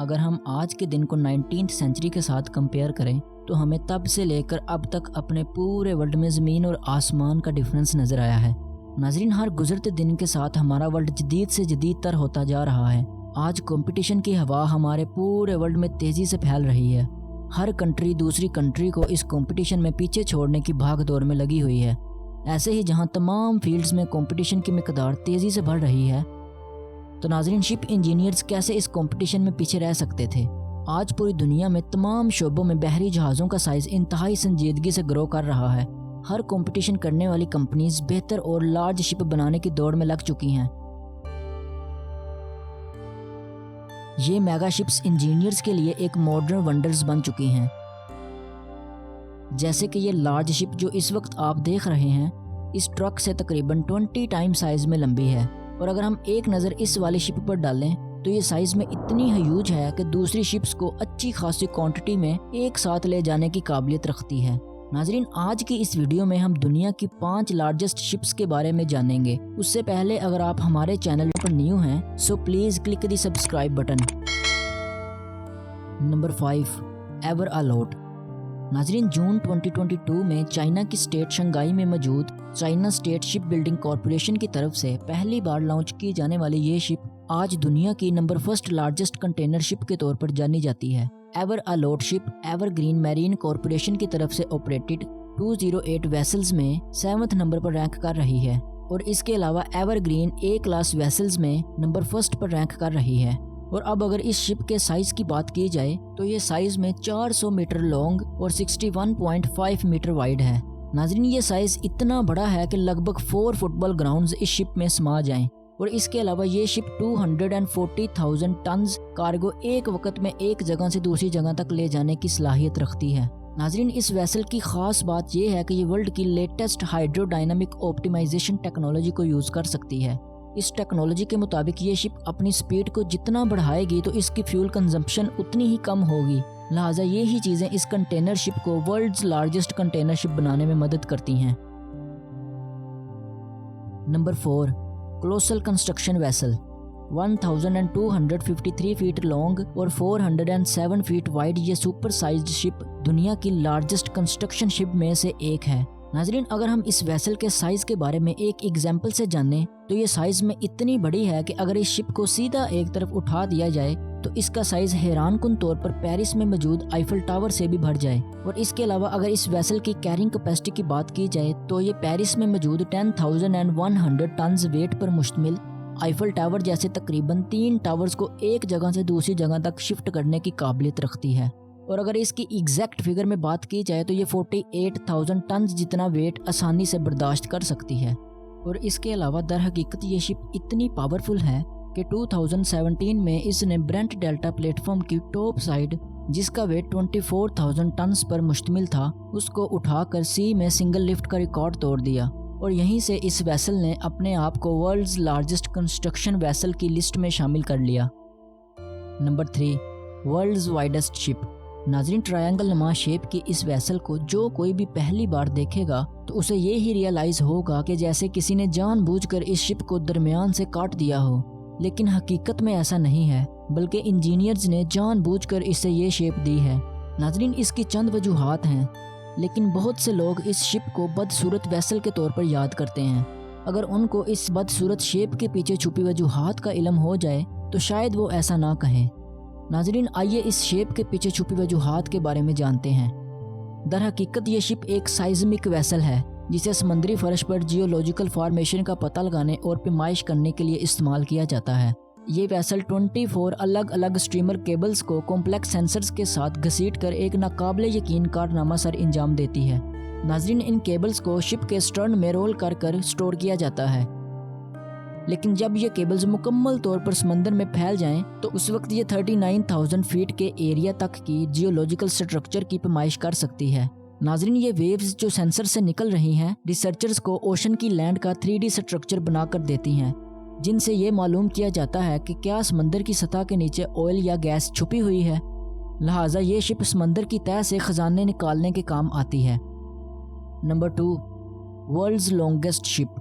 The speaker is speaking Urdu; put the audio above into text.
اگر ہم آج کے دن کو 19th سینچری کے ساتھ کمپیئر کریں تو ہمیں تب سے لے کر اب تک اپنے پورے ورلڈ میں زمین اور آسمان کا ڈفرنس نظر آیا ہے۔ ناظرین، ہر گزرتے دن کے ساتھ ہمارا ورلڈ جدید سے جدید تر ہوتا جا رہا ہے۔ آج کمپٹیشن کی ہوا ہمارے پورے ورلڈ میں تیزی سے پھیل رہی ہے۔ ہر کنٹری دوسری کنٹری کو اس کمپٹیشن میں پیچھے چھوڑنے کی بھاگ دوڑ میں لگی ہوئی ہے۔ ایسے ہی جہاں تمام فیلڈز میں کمپٹیشن کی مقدار تیزی سے بڑھ رہی ہے، تو ناظرین شپ انجینئرز کیسے اس کمپٹیشن میں پیچھے رہ سکتے تھے؟ آج پوری دنیا میں تمام شعبوں میں بحری جہازوں کا سائز انتہائی سنجیدگی سے گرو کر رہا ہے۔ ہر کمپٹیشن کرنے والی کمپنیز بہتر اور لارج شپ بنانے کی دوڑ میں لگ چکی ہیں۔ یہ میگا شپس انجینئرز کے لیے ایک ماڈرن ونڈرز بن چکی ہیں، جیسے کہ یہ لارج شپ جو اس وقت آپ دیکھ رہے ہیں اس ٹرک سے تقریباً 20 ٹائم سائز میں لمبی ہے، اور اگر ہم ایک نظر اس والی شپ پر ڈالیں تو یہ سائز میں اتنی ہیوج ہے کہ دوسری شپس کو اچھی خاصی کوانٹٹی میں ایک ساتھ لے جانے کی قابلیت رکھتی ہے۔ ناظرین، آج کی اس ویڈیو میں ہم دنیا کی 5 لارجسٹ شپس کے بارے میں جانیں گے۔ اس سے پہلے اگر آپ ہمارے چینل پر نیو ہیں so please click the subscribe button. Number 5، ایورالوٹ۔ ناظرین، جون 2022 میں چائنا کی اسٹیٹ شنگھائی میں موجود چائنا اسٹیٹ شپ بلڈنگ کارپوریشن کی طرف سے پہلی بار لانچ کی جانے والی یہ شپ آج دنیا کی نمبر 1 لارجسٹ کنٹینر شپ کے طور پر جانی جاتی ہے۔ ایورالوٹ شپ ایور گرین میرین کارپوریشن کی طرف سے آپریٹڈ 208 ویسلز میں 7 نمبر پر رینک کر رہی ہے، اور اس کے علاوہ ever green A class vessels میں نمبر 1 پر رینک کر رہی ہے۔ اور اب اگر اس شپ کے سائز کی بات کی جائے تو یہ سائز میں 400 میٹر لانگ اور 61.5 میٹر وائڈ ہے۔ ناظرین، یہ سائز اتنا بڑا ہے کہ لگ بھگ 4 فٹ بال گراؤنڈز اس شپ میں سما جائیں، اور اس کے علاوہ یہ شپ 240,000 ٹنز کارگو ایک وقت میں ایک جگہ سے دوسری جگہ تک لے جانے کی صلاحیت رکھتی ہے۔ ناظرین، اس ویسل کی خاص بات یہ ہے کہ یہ ورلڈ کی latest hydrodynamic optimization technology کو یوز کر سکتی ہے۔ اس ٹیکنالوجی کے مطابق یہ شپ اپنی سپیڈ کو جتنا بڑھائے گی تو اس کی فیول کنزمپشن اتنی ہی کم ہوگی، لہٰذا یہی چیزیں اس کنٹینر شپ کو ورلڈز لارجسٹ کنٹینر شپ بنانے میں مدد کرتی ہیں۔ Number 4، colossal construction vessel. 1253 feet long اور 407 فیٹ وائڈ یہ سپر سائزڈ شپ دنیا کی لارجسٹ کنسٹرکشن شپ میں سے ایک ہے۔ ناظرین، اگر ہم اس ویسل کے سائز کے بارے میں ایک ایگزامپل سے جانیں تو یہ سائز میں اتنی بڑی ہے کہ اگر اس شپ کو سیدھا ایک طرف اٹھا دیا جائے تو اس کا سائز حیران کن طور پر پیرس میں موجود آئیفل ٹاور سے بھی بڑھ جائے، اور اس کے علاوہ اگر اس ویسل کی کیرنگ کیپیسٹی کی بات کی جائے تو یہ پیرس میں موجود 10,100 ٹنز ویٹ پر مشتمل آئیفل ٹاور جیسے تقریباً 3 ٹاورز کو ایک جگہ سے دوسری جگہ تک شفٹ کرنے کی قابلیت رکھتی ہے، اور اگر اس کی ایگزیکٹ فگر میں بات کی جائے تو یہ 48,000 ٹنز جتنا ویٹ آسانی سے برداشت کر سکتی ہے۔ اور اس کے علاوہ در حقیقت یہ شپ اتنی پاورفل ہے کہ 2017 میں اس نے برنٹ ڈیلٹا پلیٹ فارم کی ٹاپ سائڈ جس کا ویٹ 24,000 ٹنز پر مشتمل تھا اس کو اٹھا کر سی میں سنگل لفٹ کا ریکارڈ توڑ دیا، اور یہیں سے اس ویسل نے اپنے آپ کو ورلڈز لارجسٹ کنسٹرکشن ویسل کی لسٹ میں شامل کر لیا۔ نمبر 3، ورلڈز وائڈسٹ شپ۔ ناظرین، ٹرائنگل نما شیپ کی اس ویسل کو جو کوئی بھی پہلی بار دیکھے گا تو اسے یہی ریئلائز ہوگا کہ جیسے کسی نے جان بوجھ کر اس شپ کو درمیان سے کاٹ دیا ہو، لیکن حقیقت میں ایسا نہیں ہے، بلکہ انجینئرز نے جان بوجھ کر اسے یہ شیپ دی ہے۔ ناظرین، اس کی چند وجوہات ہیں، لیکن بہت سے لوگ اس شپ کو بدصورت ویسل کے طور پر یاد کرتے ہیں۔ اگر ان کو اس بدصورت شیپ کے پیچھے چھپی وجوہات کا علم ہو جائے تو شاید وہ ایسا نہ کہیں۔ ناظرین، آئیے اس شیپ کے پیچھے چھپی وجوہات کے بارے میں جانتے ہیں۔ در حقیقت یہ شپ ایک سائزمک ویسل ہے جسے سمندری فرش پر جیولوجیکل فارمیشن کا پتہ لگانے اور پیمائش کرنے کے لیے استعمال کیا جاتا ہے۔ یہ ویسل 24 الگ الگ اسٹریمر کیبلز کو کمپلیکس سینسرز کے ساتھ گھسیٹ کر ایک ناقابل یقین کارنامہ سر انجام دیتی ہے۔ ناظرین، ان کیبلز کو شپ کے سٹرن میں رول کر کر سٹور کیا جاتا ہے، لیکن جب یہ کیبلز مکمل طور پر سمندر میں پھیل جائیں تو اس وقت یہ 39,000 فیٹ کے ایریا تک کی جیولوجیکل سٹرکچر کی پیمائش کر سکتی ہے۔ ناظرین، یہ ویوز جو سینسر سے نکل رہی ہیں ریسرچرز کو اوشن کی لینڈ کا 3D سٹرکچر بنا کر دیتی ہیں، جن سے یہ معلوم کیا جاتا ہے کہ کیا سمندر کی سطح کے نیچے آئل یا گیس چھپی ہوئی ہے، لہٰذا یہ شپ سمندر کی تہہ سے خزانے نکالنے کے کام آتی ہے۔ نمبر 2، ورلڈز لانگسٹ شپ۔